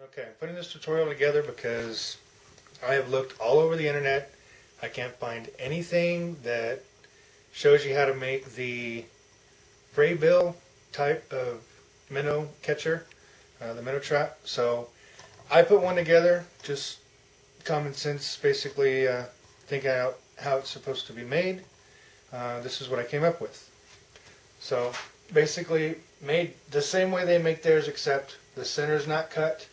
Okay, I'm putting this tutorial together because I have looked all over the internet. I can't find anything that shows you how to make the fray bill type of minnow catcher, the minnow trap. So I put one together, just common sense, basically thinking out how it's supposed to be made. This is what I came up with. So basically made the same way they make theirs, except the center's not cut.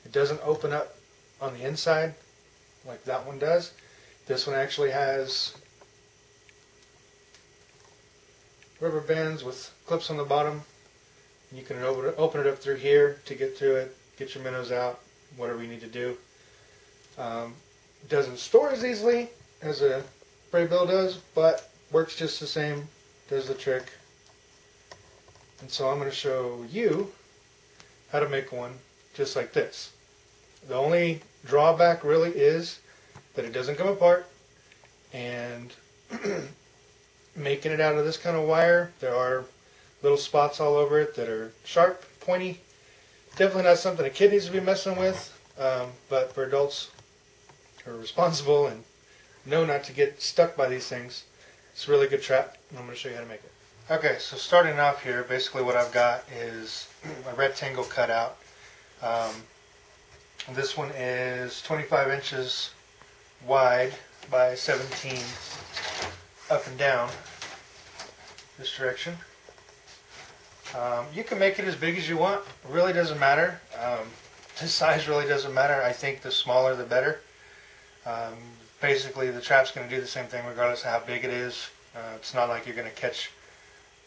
It doesn't open up on the inside like that one does. This one actually has rubber bands with clips on the bottom. You can open it up through here to get through it, get your minnows out, whatever you need to do. It doesn't store as easily as a fray bill does, but works just the same, does the trick. And so I'm going to show you how to make one just like this. The only drawback really is that it doesn't come apart, and making it out of this kind of wire, there are little spots all over it that are sharp, pointy. Definitely not something a kid needs to be messing with, but for adults who are responsible and know not to get stuck by these things, it's a really good trap, and I'm going to show you how to make it. Okay, so starting off here, basically what I've got is a rectangle cut out. This one is 25 inches wide by 17 up and down this direction. You can make it as big as you want. It really doesn't matter. This size really doesn't matter. I think the smaller the better. Basically the trap's going to do the same thing regardless of how big it is. It's not like you're going to catch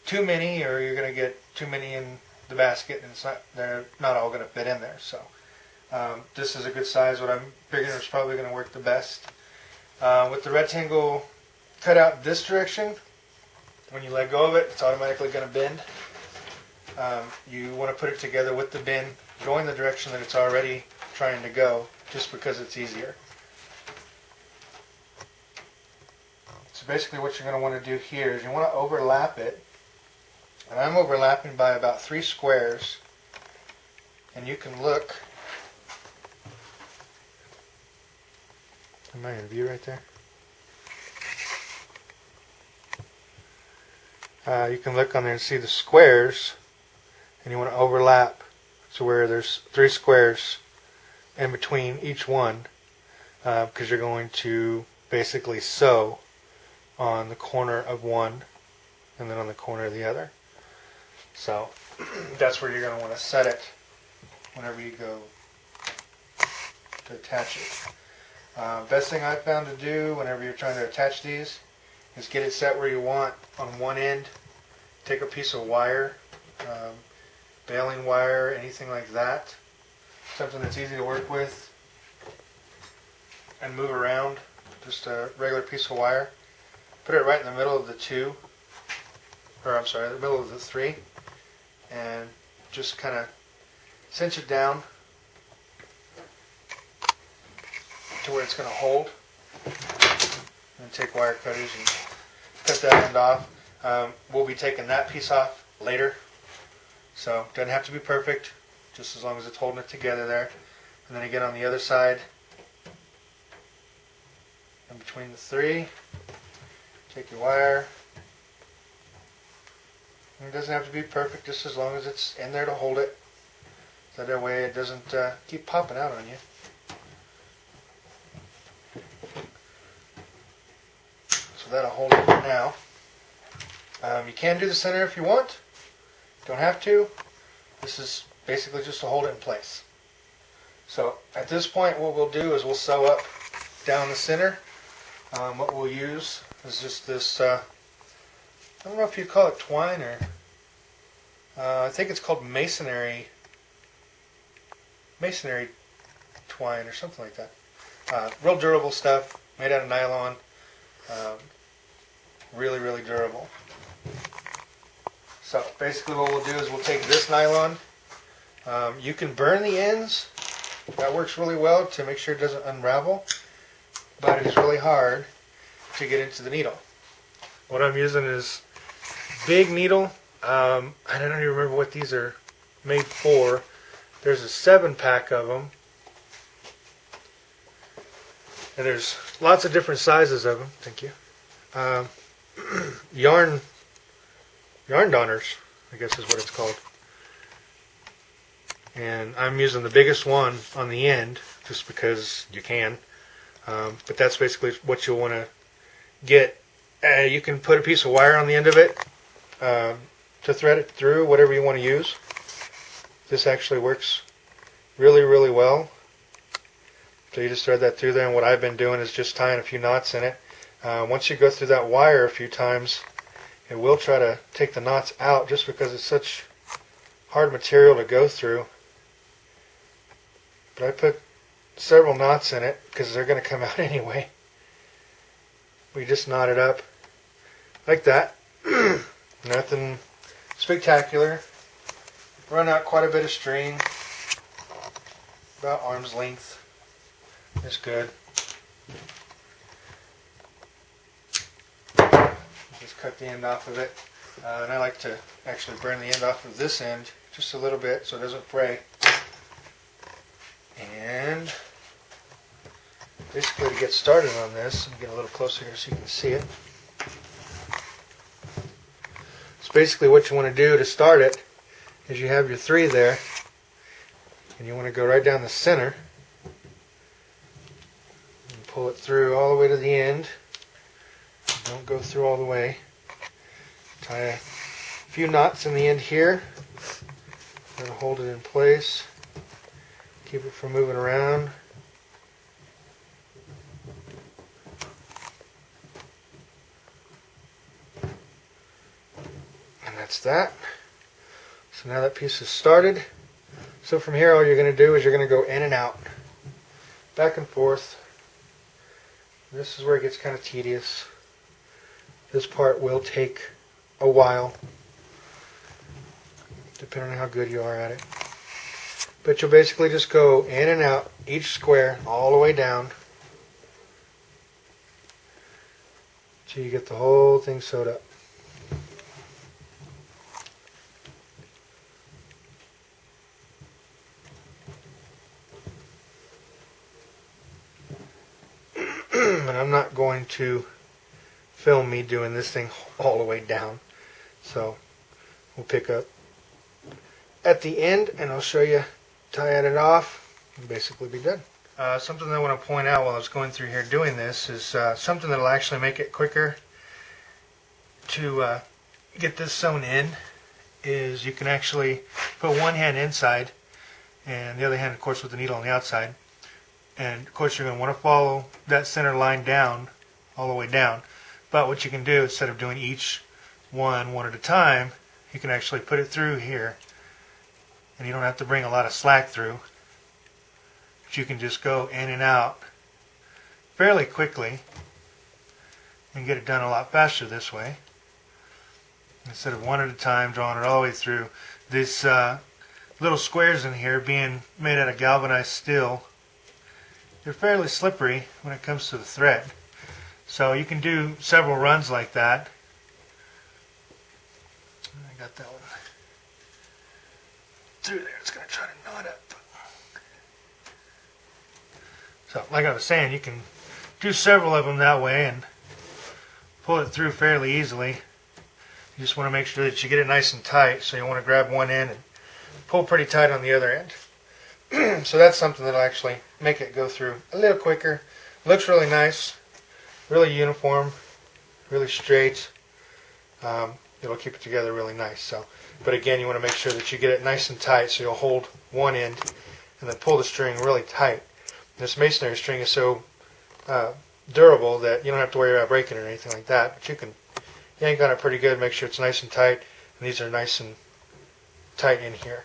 too many, or you're going to get too many in the basket, and they're not all going to fit in there. So this is a good size. What I'm figuring is probably going to work the best. With the rectangle cut out this direction, when you let go of it, it's automatically going to bend. You want to put it together with the bend going the direction that it's already trying to go, just because it's easier. So basically what you're going to want to do here is you want to overlap it. And I'm overlapping by about 3 squares. And you can look. Am I in view right there? You can look on there and see the squares. And you want to overlap to where there's 3 squares in between each one. Because you're going to basically sew on the corner of one and then on the corner of the other. So that's where you're going to want to set it whenever you go to attach it. Best thing I've found to do whenever you're trying to attach these is get it set where you want on one end. Take a piece of wire, baling wire, anything like that, something that's easy to work with, and move around. Just a regular piece of wire. Put it right in the middle of the the middle of the 3, and just kind of cinch it down to where it's going to hold. And take wire cutters and cut that end off. We'll be taking that piece off later, so it doesn't have to be perfect, just as long as it's holding it together there. And then again on the other side, in between the 3, take your wire. And it doesn't have to be perfect, just as long as it's in there to hold it, so that way it doesn't keep popping out on you. So that'll hold it for now. You can do the center if you want. Don't have to. This is basically just to hold it in place. So at this point what we'll do is we'll sew up down the center. What we'll use is just this, I don't know if you call it twine or, I think it's called masonry twine or something like that. Real durable stuff, made out of nylon. Really, really durable. So basically what we'll do is we'll take this nylon. You can burn the ends. That works really well to make sure it doesn't unravel. But it is really hard to get into the needle. What I'm using is big needle. I don't even remember what these are made for. There's a 7-pack of them, and there's lots of different sizes of them. Thank you. Yarn donners, I guess is what it's called. And I'm using the biggest one on the end just because you can. But that's basically what you'll want to get. You can put a piece of wire on the end of it to thread it through, whatever you want to use. This actually works really, really well. So you just thread that through there, and what I've been doing is just tying a few knots in it. Once you go through that wire a few times, it will try to take the knots out just because it's such hard material to go through. But I put several knots in it because they're going to come out anyway. We just knot it up like that. Nothing spectacular. Run out quite a bit of string, about arm's length. It's good. Just cut the end off of it. And I like to actually burn the end off of this end just a little bit so it doesn't fray. And basically, to get started on this, let me get a little closer here so you can see it. So basically what you want to do to start it is you have your 3 there, and you want to go right down the center and pull it through all the way to the end. Don't go through all the way. Tie a few knots in the end here. That'll hold it in place. Keep it from moving around. And that's that. So now that piece is started. So from here all you're going to do is you're going to go in and out. Back and forth. This is where it gets kind of tedious. This part will take a while, depending on how good you are at it. But you'll basically just go in and out each square all the way down till you get the whole thing sewed up. And I'm not going to film me doing this thing all the way down, so we'll pick up at the end and I'll show you tying it off and basically be done. Something that I want to point out while I was going through here doing this is something that will actually make it quicker to get this sewn in is you can actually put one hand inside and the other hand of course with the needle on the outside, and of course you're going to want to follow that center line down all the way down. But what you can do, instead of doing each one at a time, you can actually put it through here, and you don't have to bring a lot of slack through. But you can just go in and out fairly quickly and get it done a lot faster this way. Instead of one at a time, drawing it all the way through. These little squares in here being made out of galvanized steel, they're fairly slippery when it comes to the thread. So you can do several runs like that. I got that one through there. It's going to try to knot up. So like I was saying, you can do several of them that way and pull it through fairly easily. You just want to make sure that you get it nice and tight. So you want to grab one end and pull pretty tight on the other end. So that's something that'll actually make it go through a little quicker. Looks really nice. Really uniform, really straight. It'll keep it together really nice. So, but again, you want to make sure that you get it nice and tight, so you'll hold one end and then pull the string really tight. This masonry string is so durable that you don't have to worry about breaking it or anything like that. But you can yank on it pretty good, make sure it's nice and tight, and these are nice and tight in here.